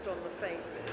focused on the faces.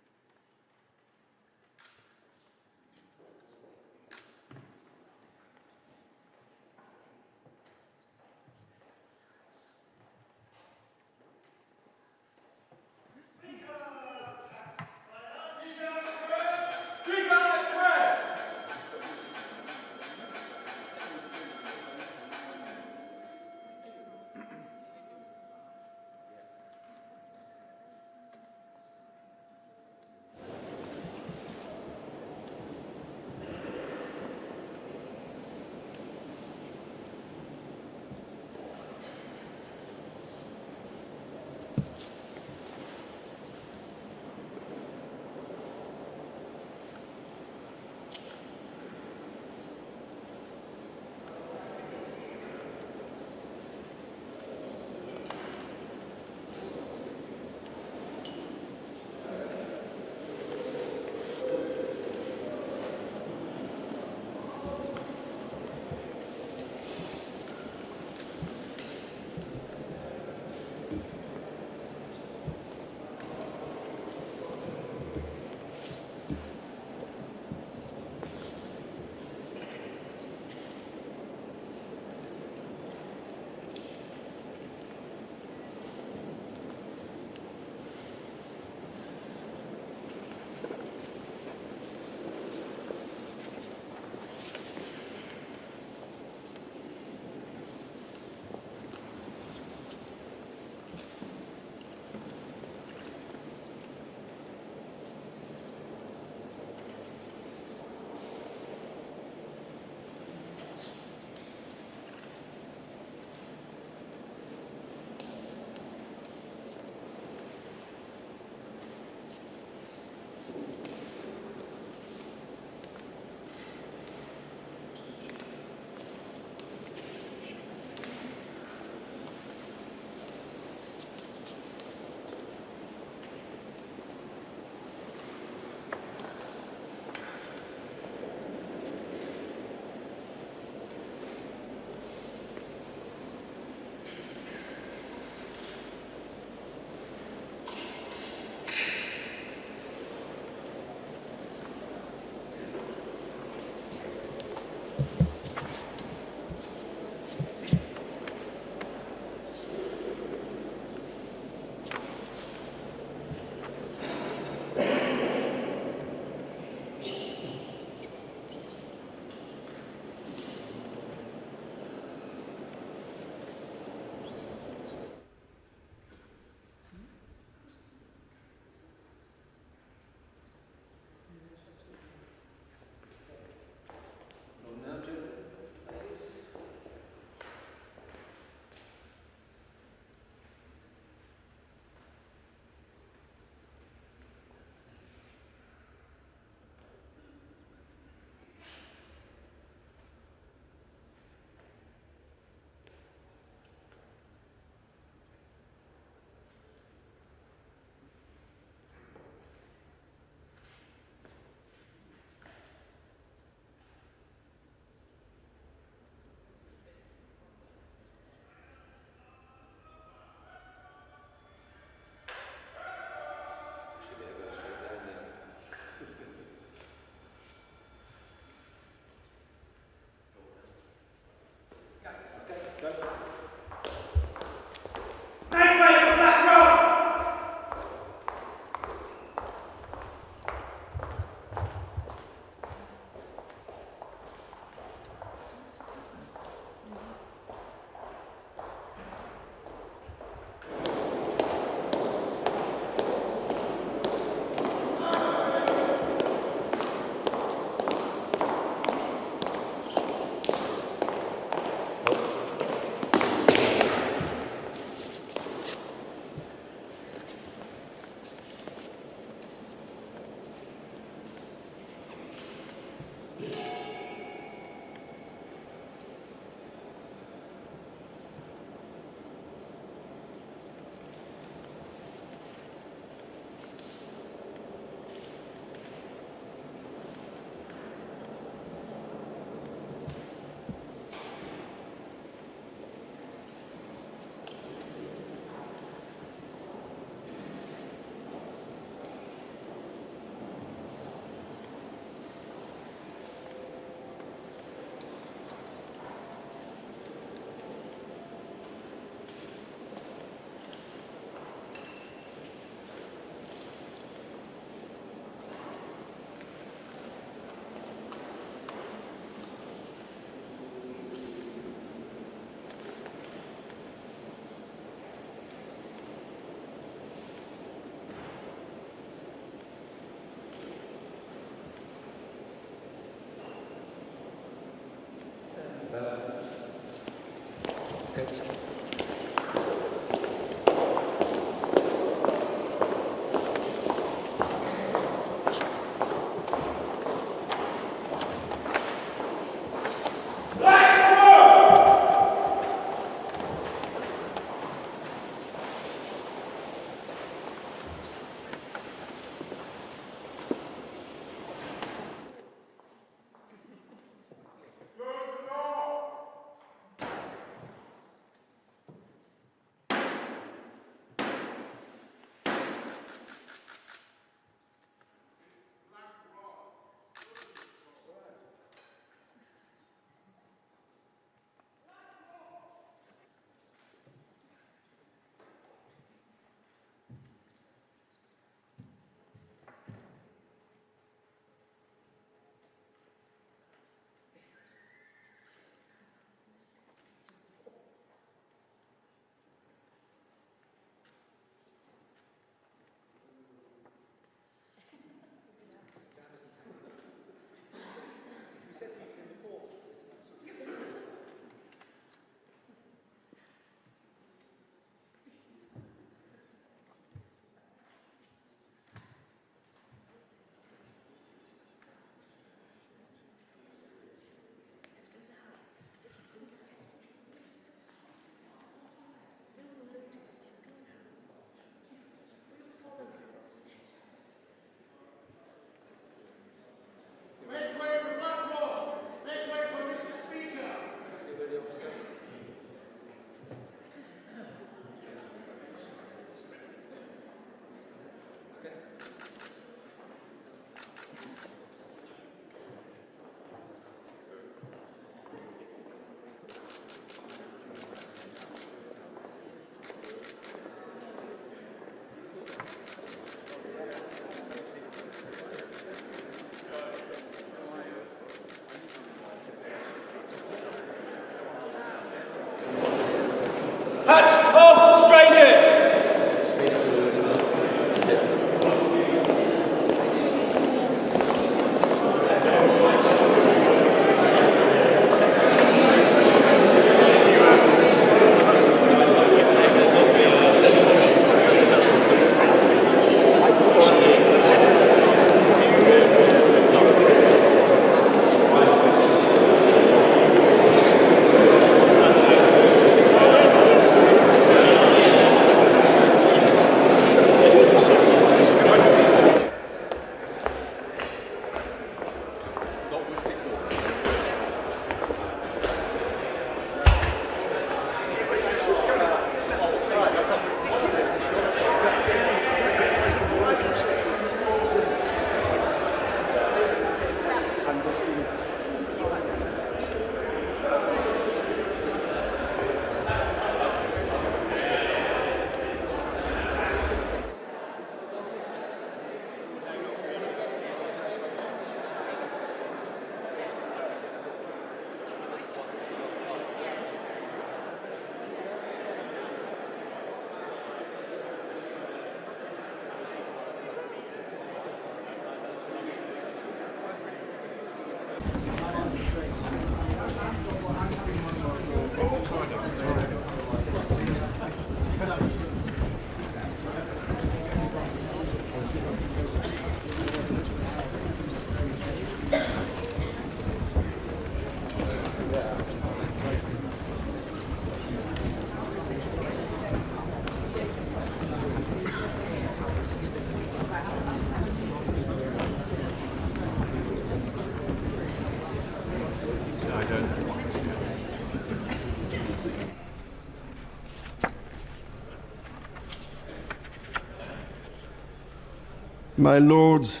My Lords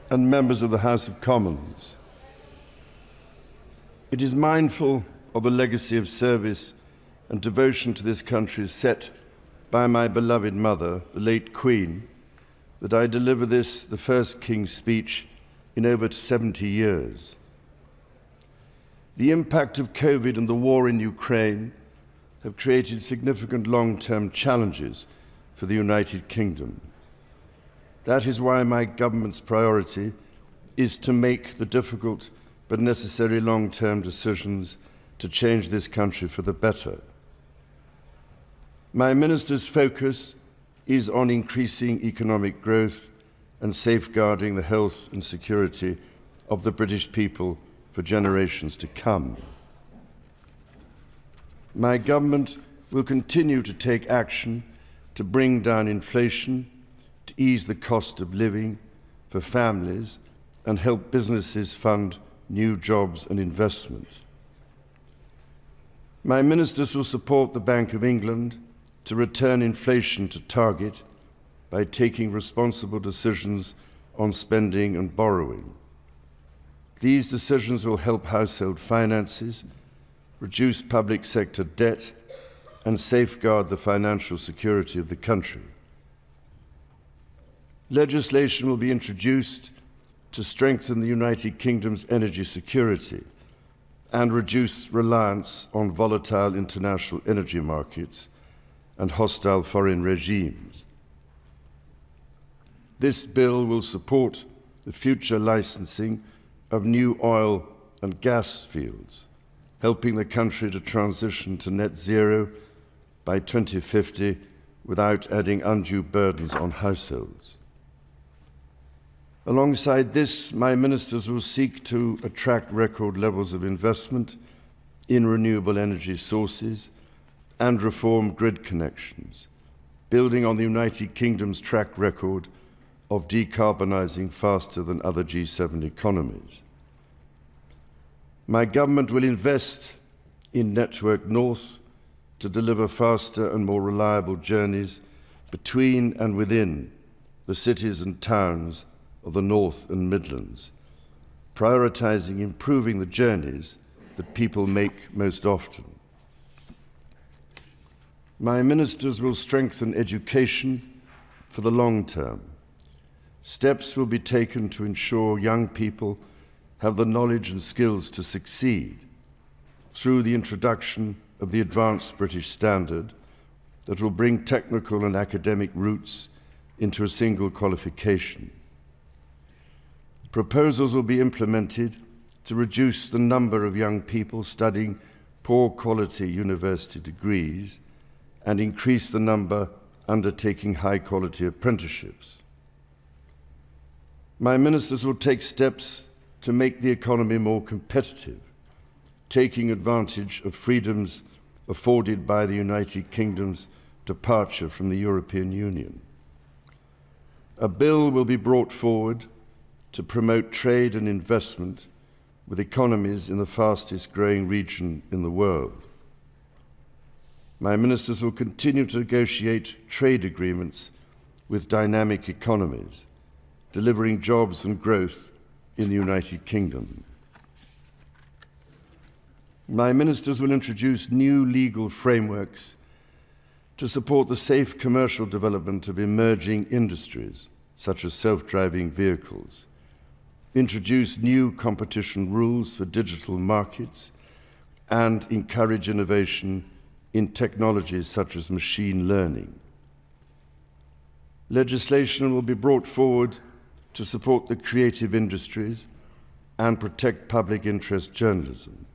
and members of the House of Commons, it is mindful of the legacy of service and devotion to this country set by my beloved mother, the late Queen, that I deliver this, the first King's speech in over 70 years. The impact of COVID and the war in Ukraine have created significant long-term challenges for the United Kingdom. That is why my government's priority is to make the difficult but necessary long-term decisions to change this country for the better. My minister's focus is on increasing economic growth and safeguarding the health and security of the British people for generations to come. My government will continue to take action to bring down inflation, to ease the cost of living for families and help businesses fund new jobs and investment. My ministers will support the Bank of England to return inflation to target by taking responsible decisions on spending and borrowing. These decisions will help household finances, reduce public sector debt, and safeguard the financial security of the country. Legislation will be introduced to strengthen the United Kingdom's energy security and reduce reliance on volatile international energy markets and hostile foreign regimes. This bill will support the future licensing of new oil and gas fields, helping the country to transition to net zero by 2050 without adding undue burdens on households. Alongside this, my ministers will seek to attract record levels of investment in renewable energy sources and reform grid connections, building on the United Kingdom's track record of decarbonising faster than other G7 economies. My government will invest in Network North to deliver faster and more reliable journeys between and within the cities and towns of the North and Midlands, prioritising improving the journeys that people make most often. My ministers will strengthen education for the long term. Steps will be taken to ensure young people have the knowledge and skills to succeed through the introduction of the Advanced British Standard that will bring technical and academic routes into a single qualification. Proposals will be implemented to reduce the number of young people studying poor quality university degrees and increase the number undertaking high quality apprenticeships. My ministers will take steps to make the economy more competitive, taking advantage of freedoms afforded by the United Kingdom's departure from the European Union. A bill will be brought forward to promote trade and investment with economies in the fastest growing region in the world. My ministers will continue to negotiate trade agreements with dynamic economies, delivering jobs and growth in the United Kingdom. My ministers will introduce new legal frameworks to support the safe commercial development of emerging industries, such as self-driving vehicles, introduce new competition rules for digital markets, and encourage innovation in technologies such as machine learning. Legislation will be brought forward to support the creative industries and protect public interest journalism.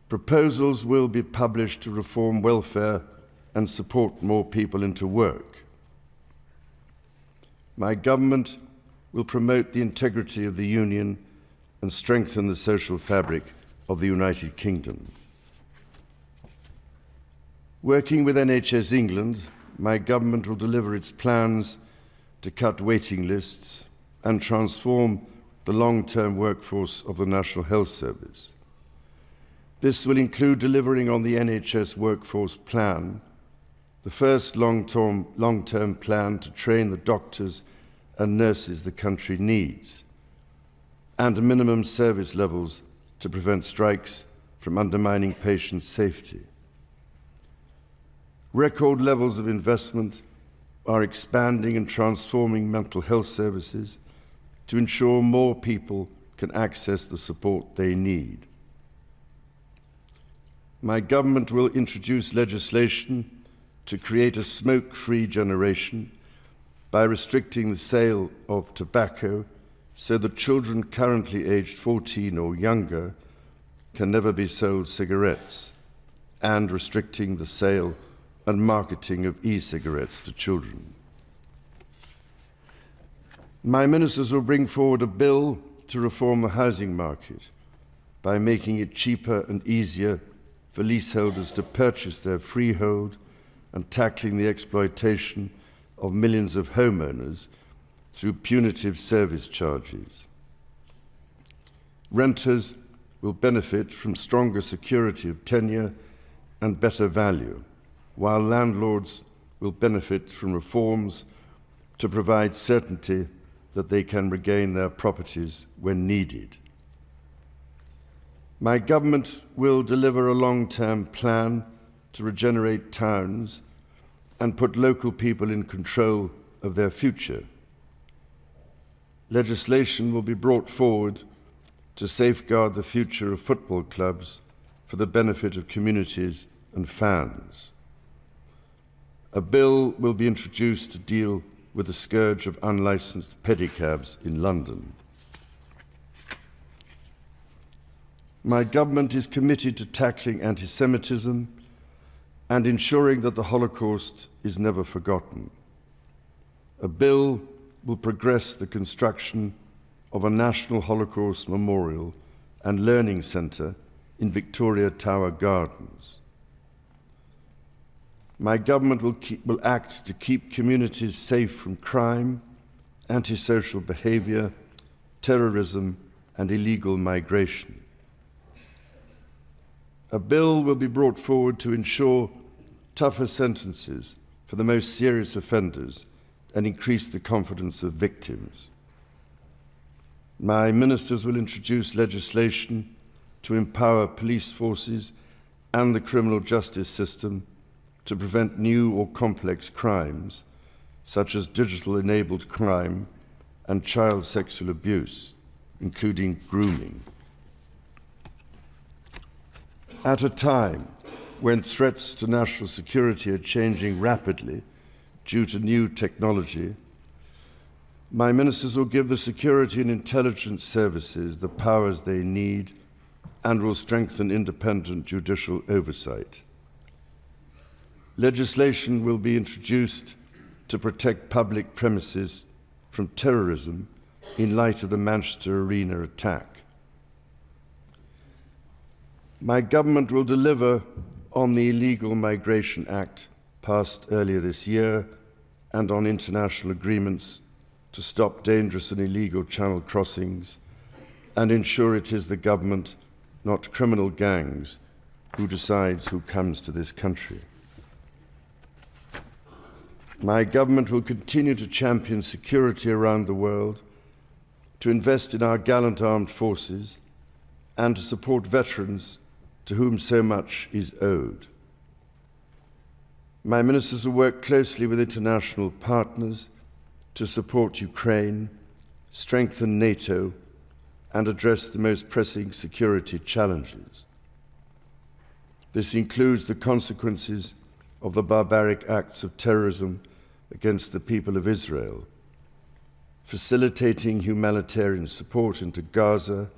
Proposals will be published to reform welfare and support more people into work. My government will promote the integrity of the Union and strengthen the social fabric of the United Kingdom. Working with NHS England, my government will deliver its plans to cut waiting lists and transform the long-term workforce of the National Health Service. This will include delivering on the NHS Workforce Plan, the first long-term plan to train the doctors and nurses the country needs, and minimum service levels to prevent strikes from undermining patient safety. Record levels of investment are expanding and transforming mental health services to ensure more people can access the support they need. My government will introduce legislation to create a smoke-free generation by restricting the sale of tobacco so that children currently aged 14 or younger can never be sold cigarettes, and restricting the sale and marketing of e-cigarettes to children. My ministers will bring forward a bill to reform the housing market by making it cheaper and easier for leaseholders to purchase their freehold and tackling the exploitation of millions of homeowners through punitive service charges. Renters will benefit from stronger security of tenure and better value, while landlords will benefit from reforms to provide certainty that they can regain their properties when needed. My government will deliver a long-term plan to regenerate towns and put local people in control of their future. Legislation will be brought forward to safeguard the future of football clubs for the benefit of communities and fans. A bill will be introduced to deal with the scourge of unlicensed pedicabs in London. My government is committed to tackling anti-Semitism and ensuring that the Holocaust is never forgotten. A bill will progress the construction of a National Holocaust Memorial and Learning Centre in Victoria Tower Gardens. My government will act to keep communities safe from crime, antisocial behaviour, terrorism, and illegal migration. A bill will be brought forward to ensure tougher sentences for the most serious offenders and increase the confidence of victims. My ministers will introduce legislation to empower police forces and the criminal justice system to prevent new or complex crimes, such as digital-enabled crime and child sexual abuse, including grooming. At a time when threats to national security are changing rapidly due to new technology, my ministers will give the security and intelligence services the powers they need and will strengthen independent judicial oversight. Legislation will be introduced to protect public premises from terrorism in light of the Manchester Arena attack. My government will deliver on the Illegal Migration Act passed earlier this year and on international agreements to stop dangerous and illegal channel crossings and ensure it is the government, not criminal gangs, who decides who comes to this country. My government will continue to champion security around the world, to invest in our gallant armed forces, and to support veterans to whom so much is owed. My ministers will work closely with international partners to support Ukraine, strengthen NATO, and address the most pressing security challenges. This includes the consequences of the barbaric acts of terrorism against the people of Israel, facilitating humanitarian support into Gaza,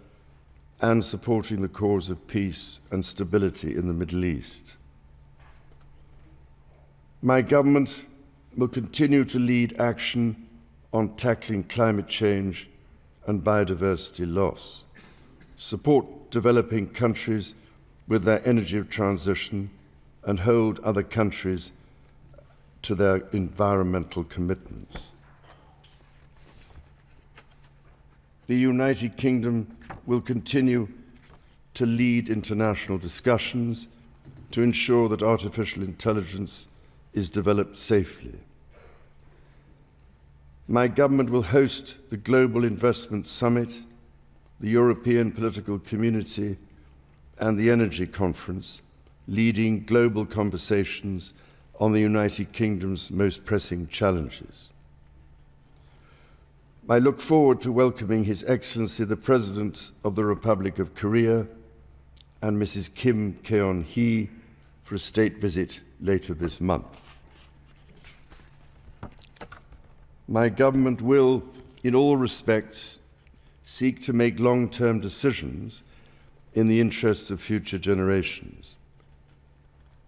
and supporting the cause of peace and stability in the Middle East. My government will continue to lead action on tackling climate change and biodiversity loss, support developing countries with their energy transition, and hold other countries to their environmental commitments. The United Kingdom will continue to lead international discussions to ensure that artificial intelligence is developed safely. My government will host the Global Investment Summit, the European Political Community, and the Energy Conference, leading global conversations on the United Kingdom's most pressing challenges. I look forward to welcoming His Excellency the President of the Republic of Korea and Mrs. Kim Keon-hee for a state visit later this month. My government will, in all respects, seek to make long-term decisions in the interests of future generations.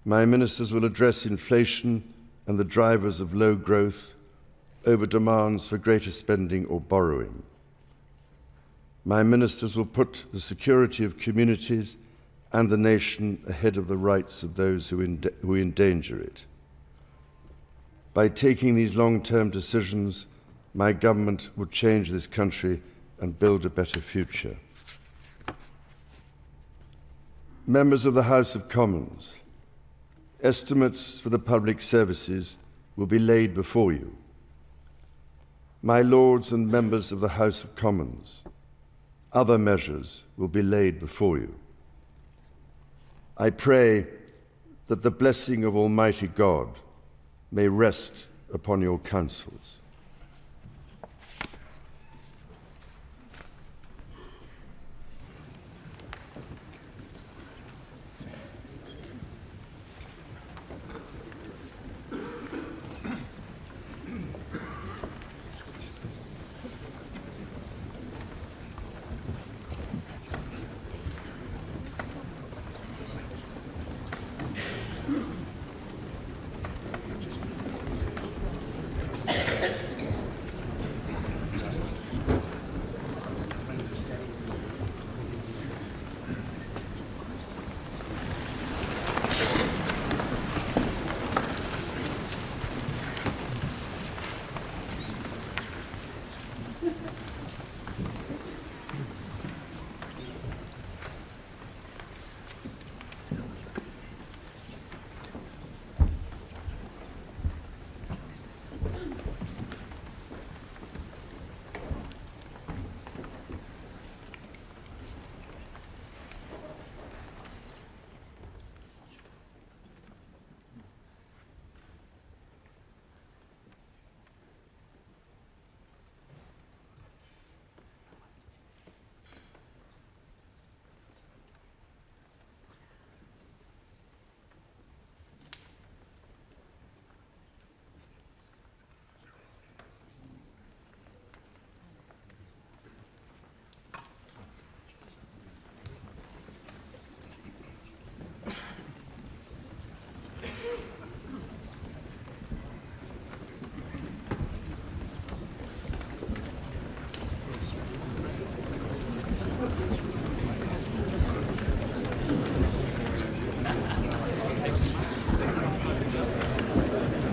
My ministers will address inflation and the drivers of low growth over demands for greater spending or borrowing. My ministers will put the security of communities and the nation ahead of the rights of those who endanger it. By taking these long-term decisions, my government will change this country and build a better future. Members of the House of Commons, estimates for the public services will be laid before you. My Lords and members of the House of Commons, other measures will be laid before you. I pray that the blessing of Almighty God may rest upon your counsels.